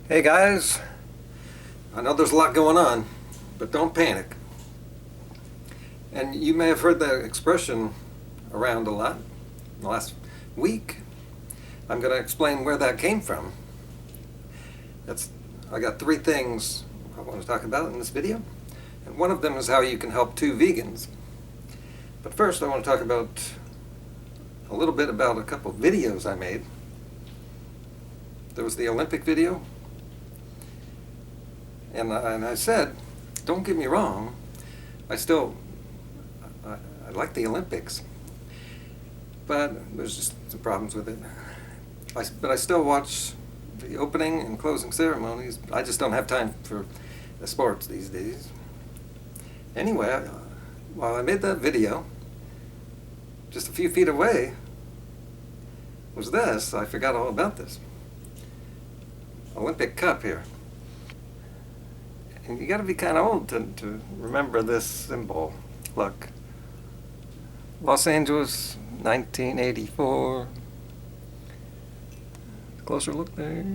Hey guys, I know there's a lot going on, but don't panic. And you may have heard that expression around a lot in the last week. I'm going to explain where that came from. I got three things I want to talk about in this video, and one of them is how you can help two vegans. But first I want to talk about a little bit about a couple of videos I made. There was the Olympic video, and I said, don't get me wrong, I like the Olympics, but there's just some problems with it. But I still watch the opening and closing ceremonies. I just don't have time for the sports these days. Anyway, while I made that video, just a few feet away was this. I forgot all about this. Olympic Cup here. And you got to be kind of old to remember this symbol. Look, Los Angeles, 1984. Closer look there.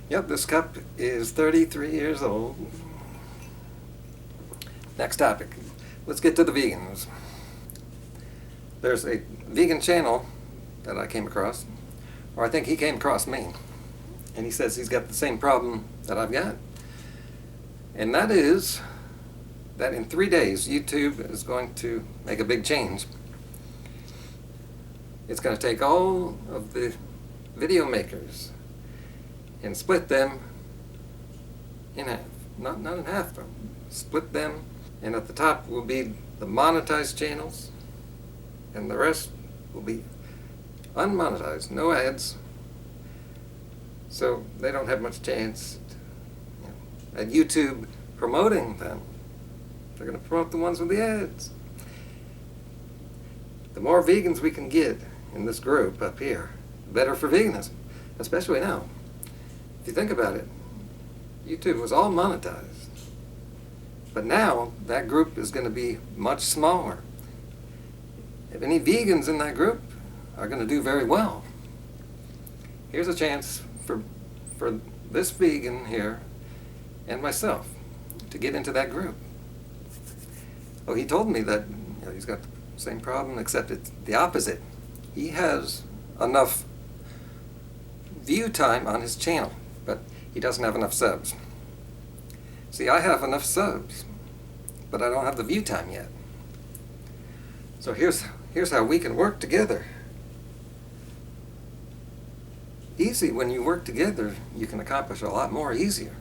Yep, this cup is 33 years old. Next topic. Let's get to the vegans. There's a vegan channel that I came across, or I think he came across me, and he says he's got the same problem that I've got. And that is that in 3 days, YouTube is going to make a big change. It's going to take all of the video makers and split them in half. Not in half, but split them. And at the top will be the monetized channels, and the rest will be unmonetized, no ads. So they don't have much chance at YouTube promoting them. They're going to promote the ones with the ads. The more vegans we can get in this group up here, the better for veganism, especially now. If you think about it, YouTube was all monetized. But now that group is going to be much smaller. If any vegans in that group are going to do very well. Here's a chance for this vegan here and myself to get into that group. Oh, he told me that he's got the same problem, except it's the opposite. He has enough view time on his channel, but he doesn't have enough subs. See, I have enough subs, but I don't have the view time yet. So here's how we can work together. Easy, when you work together, you can accomplish a lot more easier.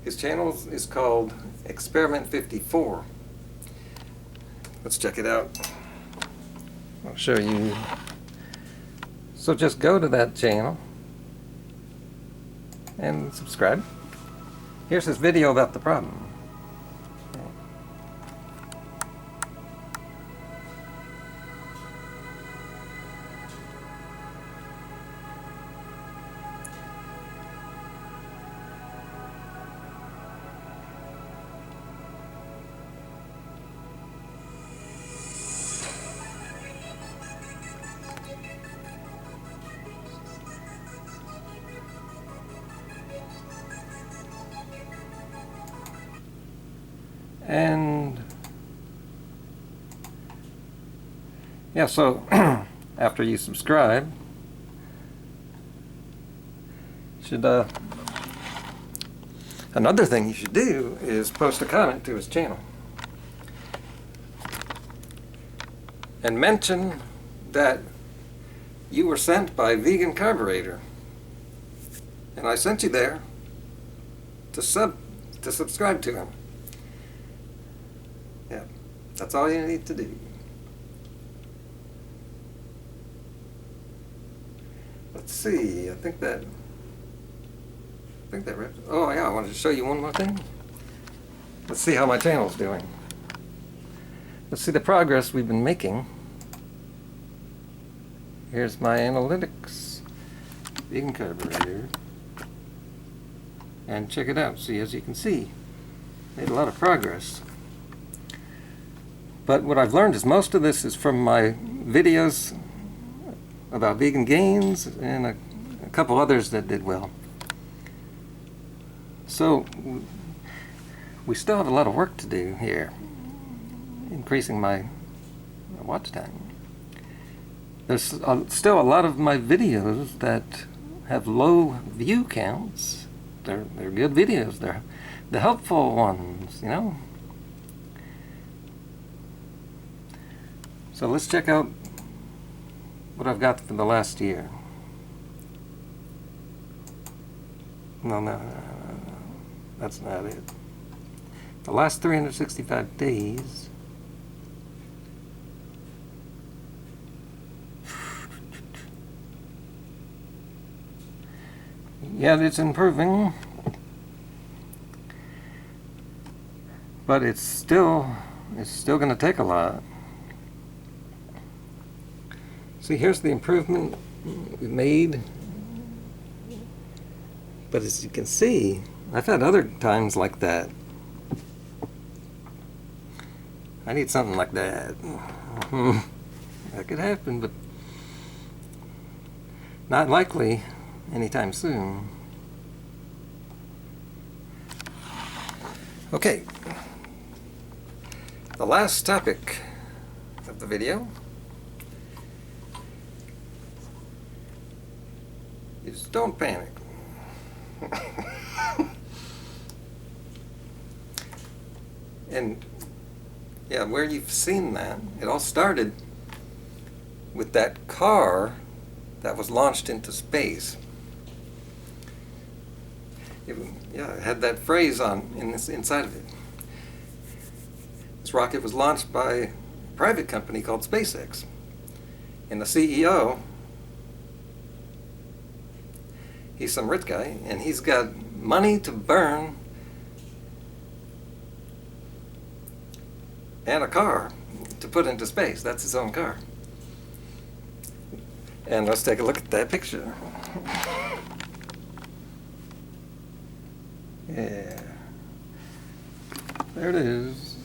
His channel is called Experiment 54. Let's check it out. I'll show you. So just go to that channel and subscribe. Here's his video about the problem. And yeah, so after you subscribe, another thing you should do is post a comment to his channel and mention that you were sent by Vegan Carburetor, and I sent you there to subscribe to him. Yeah, that's all you need to do. Let's see, I think that wraps. Oh yeah, I wanted to show you one more thing. Let's see how my channel's doing. Let's see the progress we've been making. Here's my analytics, Vegan Carburetor, and check it out. See, as you can see, made a lot of progress. But what I've learned is most of this is from my videos about vegan gains and a couple others that did well. So we still have a lot of work to do here, increasing my watch time. There's still a lot of my videos that have low view counts. They're good videos. They're the helpful ones, you know. So let's check out what I've got for the last year. No, that's not it. The last 365 days. Yeah, it's improving, but it's still going to take a lot. See, here's the improvement we made. But as you can see, I've had other times like that. I need something like that. That could happen, but not likely anytime soon. Okay. The last topic of the video is don't panic. And yeah, where you've seen that, it all started with that car that was launched into space. It had that phrase inside of it. This rocket was launched by a private company called SpaceX, and the CEO, he's some rich guy, and he's got money to burn and a car to put into space. That's his own car. And let's take a look at that picture. Yeah. There it is.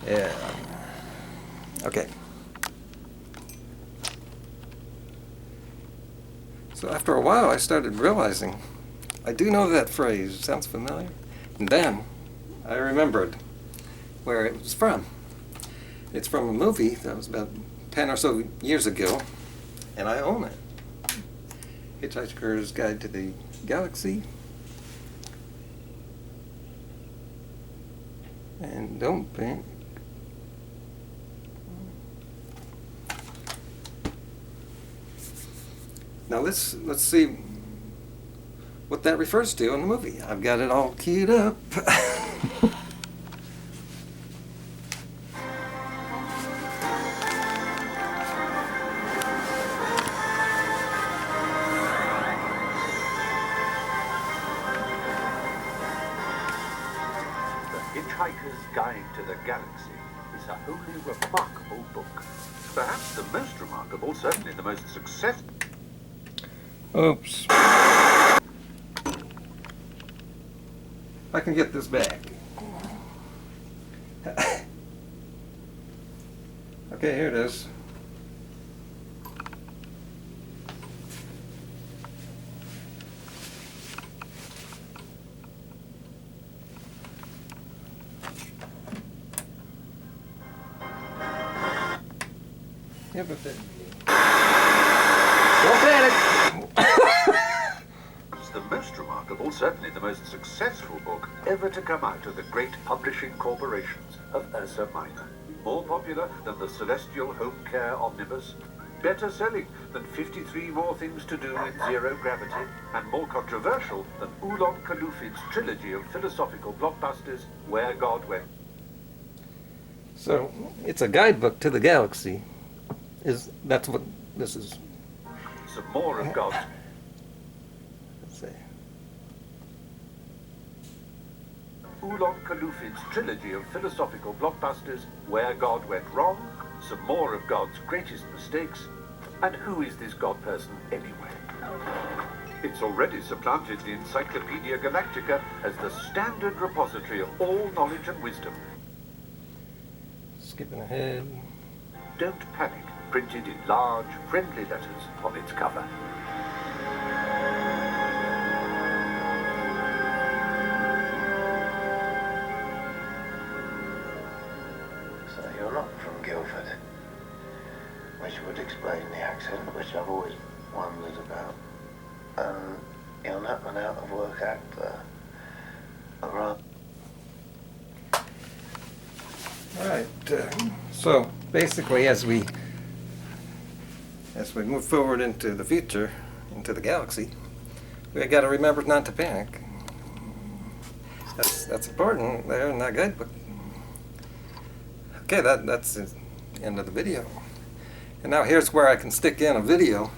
Yeah. Okay. So after a while, I started realizing, I do know that phrase. It sounds familiar. And then I remembered where it was from. It's from a movie that was about 10 or so years ago, and I own it. Hitchhiker's Guide to the Galaxy. And don't panic. Now let's see what that refers to in the movie. I've got it all queued up. Hitchhiker's Guide to the Galaxy is a wholly remarkable book. Perhaps the most remarkable, certainly the most successful. Oops. I can get this back. Okay, here it is. Yeah, but then... Don't panic! It's the most remarkable, certainly the most successful book ever to come out of the great publishing corporations of Ursa Minor. More popular than the Celestial Home Care Omnibus, better selling than 53 More Things to Do in Zero Gravity, and more controversial than Oolong Kalufid's trilogy of philosophical blockbusters, Where God Went. So, it's a guidebook to the galaxy. That's what this is. Some more of God's... Let's see. Oolong Kalufid's trilogy of philosophical blockbusters, Where God Went Wrong, some more of God's greatest mistakes, and who is this God person anyway? It's already supplanted the Encyclopedia Galactica as the standard repository of all knowledge and wisdom. skipping ahead. Don't panic, printed in large, friendly letters on its cover. So you're not from Guildford, which would explain the accent, which I've always wondered about. And you're not an out-of-work actor. Right. Alright, so basically as we move forward into the future, into the galaxy, we got to remember not to panic. That's important there in that guidebook. Okay, that's the end of the video. And now here's where I can stick in a video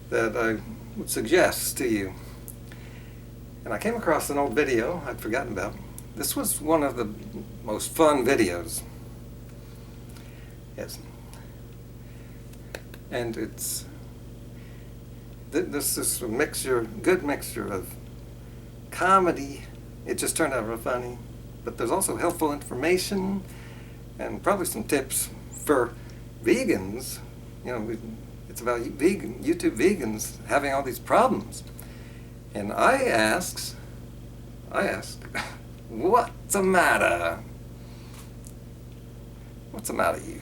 that I would suggest to you. And I came across an old video I'd forgotten about. This was one of the most fun videos. Yes. And it's this is a mixture, good mixture of comedy. It just turned out real funny, but there's also helpful information and probably some tips for vegans. You know, it's about YouTube vegans having all these problems. And I asked, what's the matter? What's the matter, you?